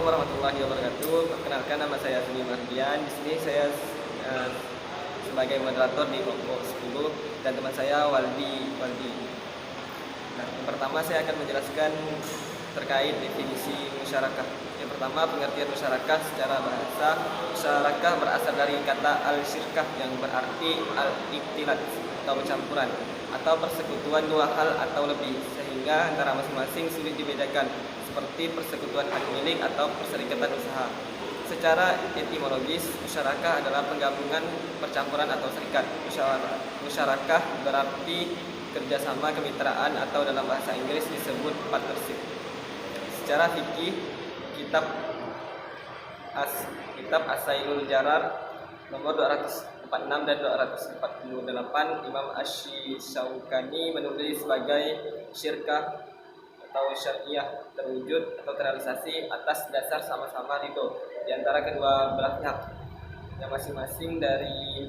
warahmatullahi wabarakatuh. Perkenalkan, nama saya Suni Mardian. Di sini saya eh, sebagai moderator di kelompok 10 dan teman saya Waldi. Nah, yang pertama saya akan menjelaskan terkait definisi musyarakah. Yang pertama, pengertian musyarakah secara bahasa. Musyarakah berasal dari kata al-syirkah yang berarti al-iktilat atau percampuran atau persekutuan dua hal atau lebih, sehingga antara masing-masing sulit dibedakan, seperti persekutuan hak milik atau perserikatan usaha. Secara etimologis, musyarakah adalah penggabungan, percampuran atau serikat. Musyarakah berarti kerjasama, kemitraan, atau dalam bahasa Inggris disebut partnership. Secara fikih, kitab Asailul Jarar nomor 246 dan 248, Imam Asy-Syaukani menulis sebagai syirkah atau syariah terwujud atau terrealisasi atas dasar sama-sama ridho di antara kedua belah pihak, yang masing-masing dari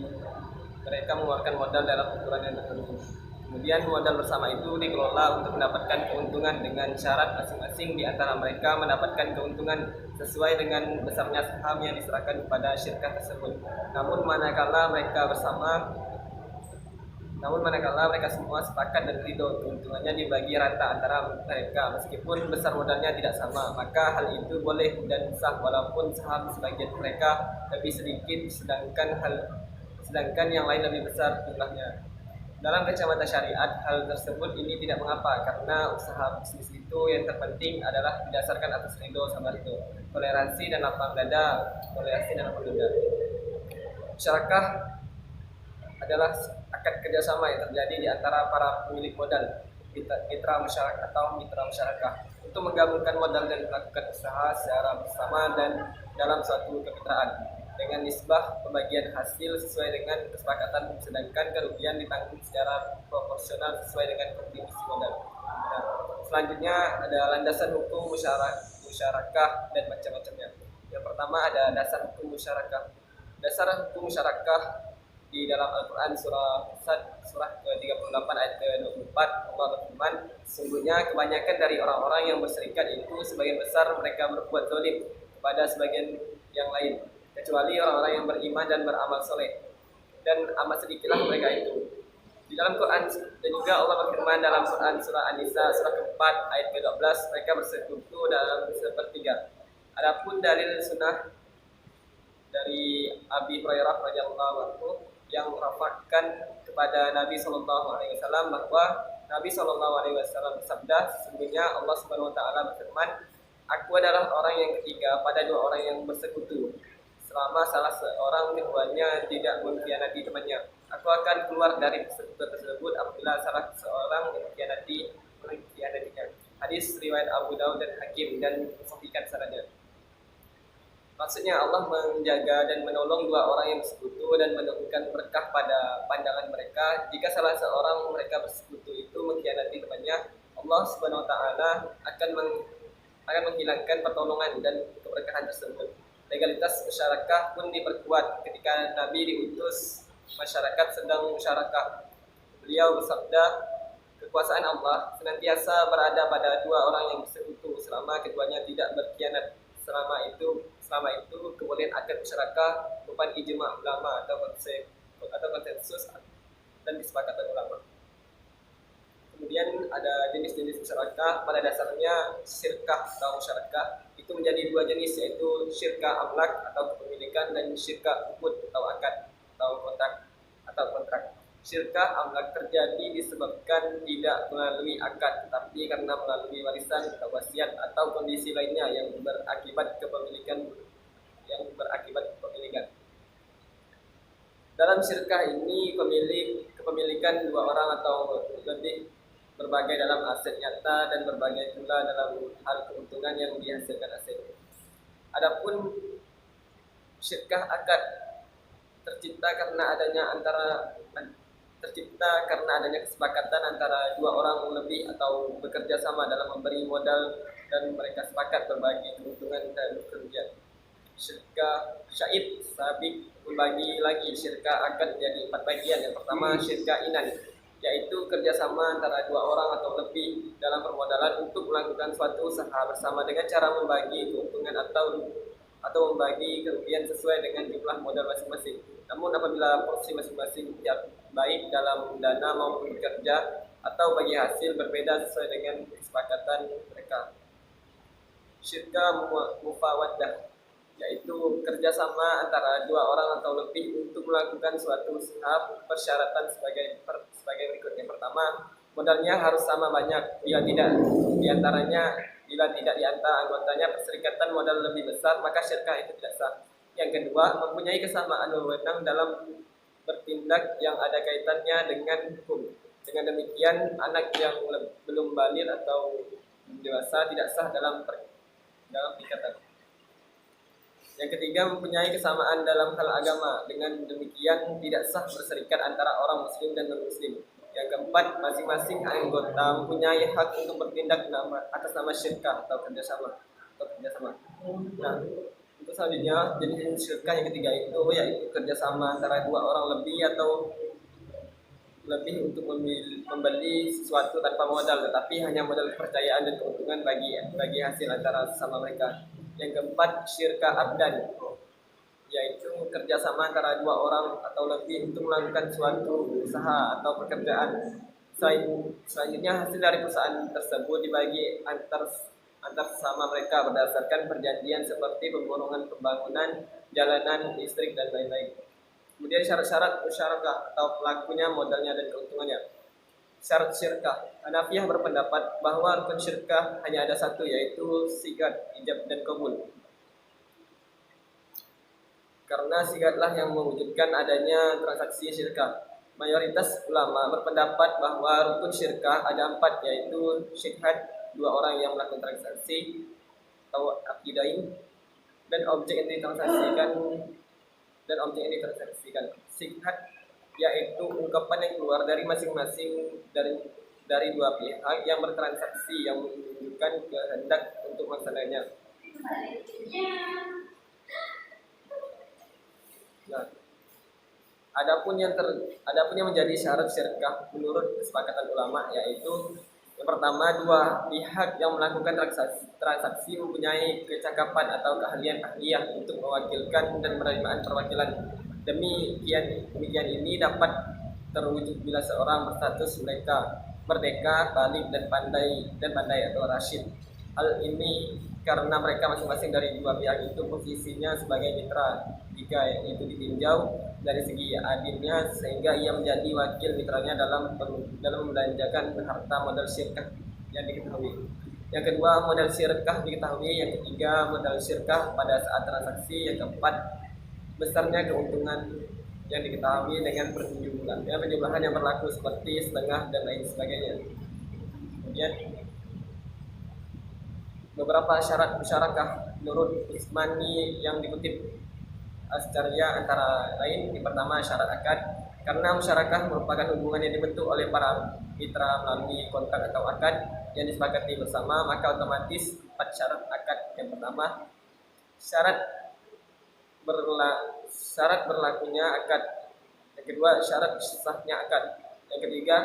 mereka mengeluarkan modal dalam ukuran yang tertentu. Kemudian modal bersama itu dikelola untuk mendapatkan keuntungan dengan syarat masing-masing di antara mereka mendapatkan keuntungan sesuai dengan besarnya saham yang diserahkan kepada syirkah tersebut. Namun manakala mereka semua sepakat dan ridho, keuntungannya dibagi rata antara mereka meskipun besar modalnya tidak sama, maka hal itu boleh dan sah walaupun saham sebagian mereka lebih sedikit sedangkan yang lain lebih besar jumlahnya. Dalam kacamata syariat, hal tersebut ini tidak mengapa, karena usaha bisnis itu yang terpenting adalah didasarkan atas ridho sama ridho, toleransi dan lapang dada. Musyarakah adalah akad kerjasama yang terjadi di antara para pemilik modal, mitra masyarakat, untuk menggabungkan modal dan melakukan usaha secara bersama dan dalam suatu kemitraan dengan nisbah pembagian hasil sesuai dengan kesepakatan, sedangkan kerugian ditanggung secara proporsional sesuai dengan kontribusi modal. Nah, selanjutnya ada landasan hukum musyarakah dan macam-macamnya. Yang pertama ada dasar hukum musyarakah. Dasar hukum musyarakah di dalam Al-Quran surah ke-38 ayat ke-24, Allah berfirman, sesungguhnya kebanyakan dari orang-orang yang berserikat itu sebagian besar mereka berbuat zalim kepada sebagian yang lain, kecuali orang-orang yang beriman dan beramal soleh, dan amat sedikitlah mereka itu. Di dalam Quran dan juga Allah berfirman dalam Quran surah An-Nisa surah ke-4 ayat ke-12, mereka bersekutu dalam sepertiga. Adapun dalil sunnah dari Abi Hurairah radhiyallahu anhu yang merafatkan kepada Nabi SAW bahwa Nabi SAW bersabda, sesungguhnya Allah Subhanahu Wa Taala berfirman, aku adalah orang yang ketiga pada dua orang yang bersekutu. Selama salah seorang keduanya tidak mengkhianati temannya, aku akan keluar dari persekutuan tersebut apabila salah seorang mengkhianatinya. Hadis riwayat Abu Daud dan Hakim dan sahihkan sanadnya. Maksudnya Allah menjaga dan menolong dua orang yang bersekutu dan menurunkan berkah pada pandangan mereka. Jika salah seorang mereka bersekutu itu mengkhianati temannya, Allah Subhanahu Wa Taala akan menghilangkan pertolongan dan keberkahan tersebut. Legalitas musyarakah pun diperkuat ketika Nabi diutus masyarakat sedang musyarakah. Beliau bersabda, kekuasaan Allah senantiasa berada pada dua orang yang bersekutu selama keduanya tidak berkhianat. Selama itu kemudian akad musyarakah merupakan ijma' ulama atau konsensus dan kesepakatan ulama. Kemudian ada jenis-jenis musyarakah. Pada dasarnya syirkah atau musyarakah itu menjadi dua jenis, yaitu syirkah amlak atau kepemilikan dan syirkah ukud atau akad atau kontrak. Syirkah amlak terjadi disebabkan tidak melalui akad, tetapi karena melalui warisan atau wasiat atau kondisi lainnya yang berakibat kepemilikan. Dalam syirkah ini kepemilikan dua orang atau lebih berbagai dalam aset nyata dan berbagai pula dalam hal keuntungan yang dihasilkan aset. Adapun syirkah akad tercipta karena adanya kesepakatan antara dua orang lebih atau bekerja sama dalam memberi modal dan mereka sepakat berbagi keuntungan dan kerugian. Syirkah syaid sabik membagi lagi syirkah akad jadi 4 bagian. Yang pertama syirkah inan. yaitu kerjasama antara dua orang atau lebih dalam permodalan untuk melakukan suatu usaha bersama dengan cara membagi keuntungan atau membagi kerugian sesuai dengan jumlah modal masing-masing. Namun apabila porsi masing-masing tidak baik dalam dana maupun kerja atau bagi hasil berbeda sesuai dengan kesepakatan mereka. Syirka mufawadah, yaitu kerjasama antara dua orang atau lebih untuk melakukan suatu usaha. Persyaratan sebagai berikut. Yang pertama, modalnya harus sama banyak. Bila tidak di antara anggotanya perserikatan modal lebih besar, maka syirkah itu tidak sah. Yang kedua, mempunyai kesamaan wewenang dalam bertindak yang ada kaitannya dengan hukum. Dengan demikian, anak yang belum baligh atau dewasa tidak sah dalam ikatan. Yang ketiga, mempunyai kesamaan dalam hal agama. Dengan demikian tidak sah berserikat antara orang muslim dan non-muslim. Yang keempat, masing-masing anggota mempunyai hak untuk bertindak atas nama syirkah atau kerjasama. Nah, untuk selanjutnya, jenis syirkah yang ketiga itu yaitu kerjasama antara dua orang lebih atau lebih untuk membeli sesuatu tanpa modal, tetapi hanya modal kepercayaan dan keuntungan bagi hasil antara sesama mereka. Yang keempat, syirka abdan, yaitu kerjasama antara dua orang atau lebih untuk melakukan suatu usaha atau pekerjaan. Selanjutnya, hasil dari perusahaan tersebut dibagi antar sesama mereka berdasarkan perjanjian seperti pembangunan jalanan, listrik, dan lain-lain. Kemudian syarat-syarat musyarakah atau pelakunya, modalnya, dan keuntungannya. Syarat syirkah. Hanafiyah berpendapat bahwa rukun syirkah hanya ada satu, yaitu sigat, ijab, dan qabul. Karena sigatlah yang mewujudkan adanya transaksi syirkah. Mayoritas ulama berpendapat bahwa rukun syirkah ada 4, yaitu syikhad, dua orang yang melakukan transaksi atau akidain, dan objek yang ditransaksikan. Syikhad yaitu ungkapan yang keluar dari masing-masing dari dua pihak yang bertransaksi yang menunjukkan kehendak untuk melaksanakannya. Nah, adapun yang menjadi syarat syirkah menurut kesepakatan ulama, yaitu yang pertama, dua pihak yang melakukan transaksi mempunyai kecakapan atau keahlian untuk mewakilkan dan penerimaan perwakilan. Demikian ini dapat terwujud bila seorang berstatus merdeka, baligh, dan pandai atau rasyid. Hal ini karena mereka masing-masing dari dua pihak itu posisinya sebagai mitra jika itu ditinjau dari segi adilnya, sehingga ia menjadi wakil mitranya dalam membelanjakan harta modal syirkah yang diketahui. Yang kedua, modal syirkah diketahui. Yang ketiga, modal syirkah pada saat transaksi. Yang keempat, besarnya keuntungan yang diketahui dengan penjumlahan yang berlaku seperti setengah dan lain sebagainya. Kemudian beberapa syarat musyarakah menurut Ismani yang dikutip secara antara lain. Yang pertama, syarat akad. Karena musyarakah merupakan hubungan yang dibentuk oleh para mitra melalui kontrak atau akad yang disepakati bersama, maka otomatis 4 syarat akad. Yang pertama, syarat berlakunya akad. Yang kedua, syarat sahnya akad. Yang ketiga,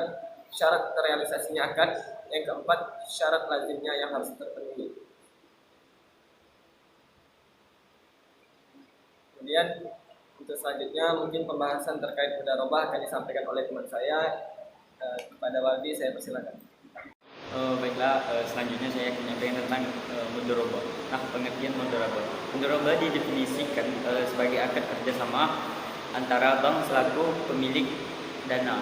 syarat terrealisasinya akad. Yang keempat, syarat lazimnya yang harus terpenuhi. Kemudian untuk selanjutnya mungkin pembahasan terkait mudharabah akan disampaikan oleh teman saya. Kepada Waldi, saya persilakan. Baiklah, selanjutnya saya akan menyampaikan tentang mudharabah. Nah, pengertian mudharabah. Mudharabah didefinisikan sebagai akad kerjasama antara bank selaku pemilik dana.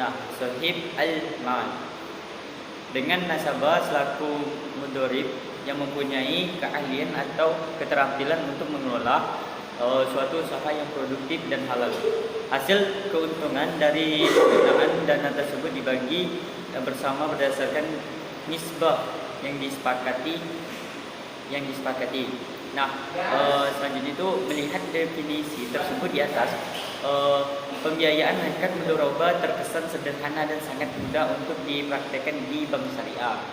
Nah, sahib al-mal dengan nasabah selaku mudharib yang mempunyai keahlian atau keterampilan untuk mengelola suatu usaha yang produktif dan halal. Hasil keuntungan dari penggunaan dana tersebut dibagi bersama berdasarkan nisbah yang disepakati. Nah, selanjutnya itu melihat definisi tersebut di atas, pembiayaan akad mudharabah terkesan sederhana dan sangat mudah untuk dipraktekkan di bank syariah.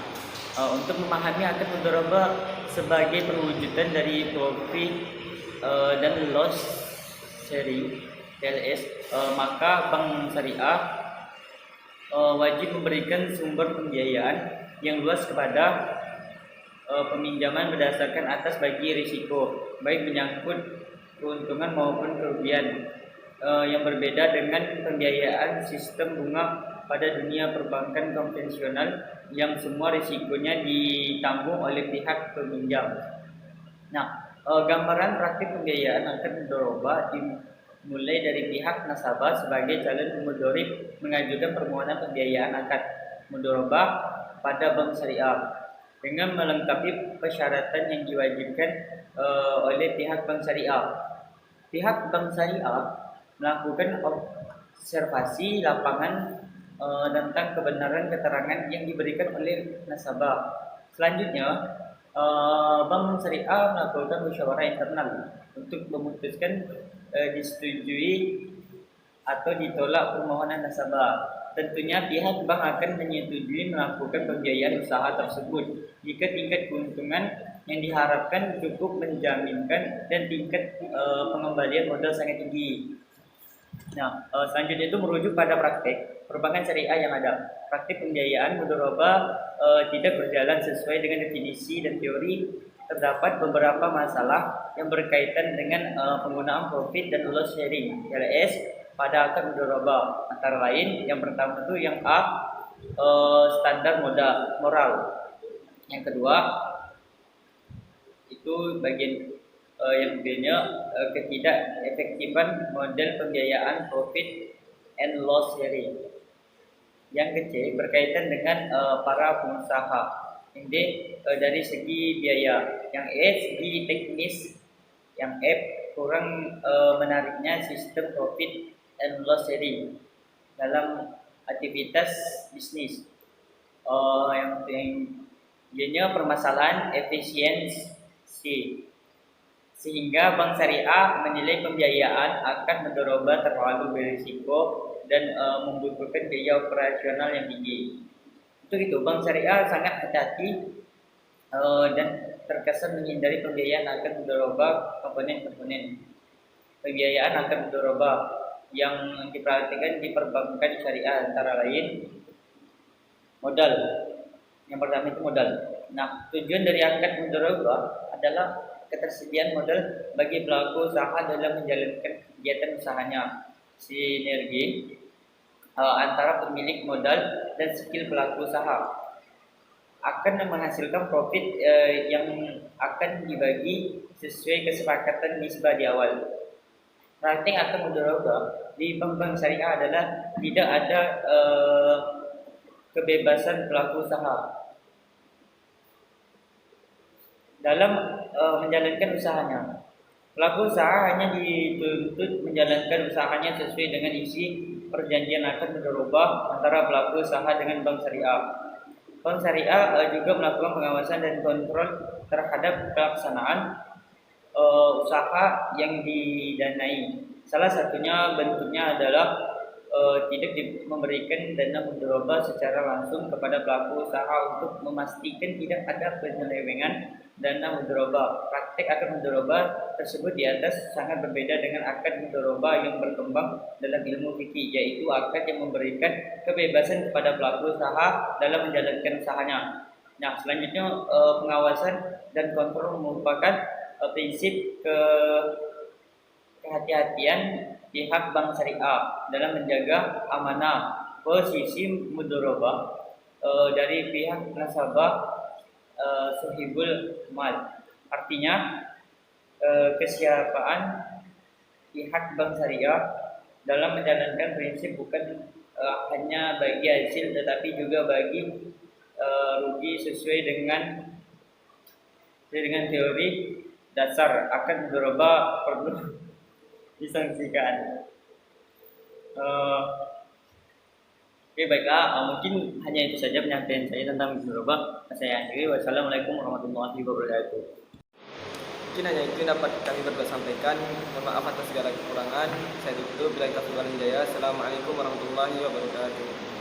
Untuk memahami akad mudharabah sebagai perwujudan dari profit dan loss sharing (PLS), maka bank syariah wajib memberikan sumber pembiayaan yang luas kepada peminjaman berdasarkan atas bagi risiko, baik menyangkut keuntungan maupun kerugian, yang berbeda dengan pembiayaan sistem bunga pada dunia perbankan konvensional yang semua risikonya ditanggung oleh pihak peminjam. Nah, gambaran praktik pembiayaan akad mudharabah dimulai dari pihak nasabah sebagai calon pemudharib mengajukan permohonan pembiayaan akad mudharabah pada bank syariah dengan melengkapi persyaratan yang diwajibkan oleh pihak bank syariah. Pihak bank syariah melakukan observasi lapangan tentang kebenaran keterangan yang diberikan oleh nasabah. Selanjutnya, bank syariah melakukan musyawarah internal untuk memutuskan disetujui atau ditolak permohonan nasabah. Tentunya pihak bank akan menyetujui melakukan pembiayaan usaha tersebut jika tingkat keuntungan yang diharapkan cukup menjaminkan dan tingkat pengembalian modal sangat tinggi. Nah, selanjutnya itu merujuk pada praktek perbankan syariah yang ada. Praktik pembiayaan mudharabah tidak berjalan sesuai dengan definisi dan teori. Terdapat beberapa masalah yang berkaitan dengan penggunaan profit dan loss sharing (LS) pada akad mudharabah. Antara lain, yang pertama itu yang A, standar moral. Yang kedua itu bagian yang B-nya ketidak efektifan model pembiayaan profit and loss sharing. Yang C berkaitan dengan para pengusaha. Yang D dari segi biaya. Yang E segi teknis. Yang F kurang menariknya sistem profit and loss sharing dalam aktivitas bisnis. Yang G-nya permasalahan efisiensi, sehingga bank syariah menilai pembiayaan akan mudharabah terlalu berisiko dan membutuhkan biaya operasional yang tinggi. Untuk itu, bank syariah sangat hati-hati dan terkesan menghindari pembiayaan akan mudharabah komponen-komponen pembiayaan akan mudharabah yang diperhatikan di perbankan syariah, antara lain modal. Yang pertama itu modal. Nah, tujuan dari akad mudharabah adalah ketersediaan modal bagi pelaku usaha dalam menjalankan kegiatan usahanya. Sinergi antara pemilik modal dan skill pelaku usaha akan menghasilkan profit yang akan dibagi sesuai kesepakatan nisbah di awal. Praktik akad mudharabah di bank syariah adalah tidak ada kebebasan pelaku usaha dalam menjalankan usahanya. Pelaku usaha hanya dituntut menjalankan usahanya sesuai dengan isi perjanjian akad mudharabah antara pelaku usaha dengan bank syariah. Bank syariah juga melakukan pengawasan dan kontrol terhadap pelaksanaan usaha yang didanai. Salah satunya bentuknya adalah tidak memberikan dana mudharabah secara langsung kepada pelaku usaha untuk memastikan tidak ada penyelewengan dana mudharabah. Praktik akad mudharabah tersebut di atas sangat berbeda dengan akad mudharabah yang berkembang dalam ilmu fikih, yaitu akad yang memberikan kebebasan kepada pelaku usaha dalam menjalankan usahanya. Nah, selanjutnya pengawasan dan kontrol merupakan prinsip kehati-hatian pihak bank syariah dalam menjaga amanah posisi mudharabah dari pihak nasabah sahibul mal. Artinya kesiapaan pihak bank syariah dalam menjalankan prinsip bukan hanya bagi hasil tetapi juga bagi rugi sesuai dengan teori dasar akad mudharabah perlu disangsikan. Oke, baiklah, mungkin hanya itu saja penyampaian saya tentang mudharabah. Saya akhiri. Wassalamualaikum warahmatullahi wabarakatuh. Mungkin hanya itu dapat kami berdua sampaikan. Mohon maaf atas segala kekurangan. Saya tutup. Bila kita Jaya. Assalamualaikum warahmatullahi wabarakatuh.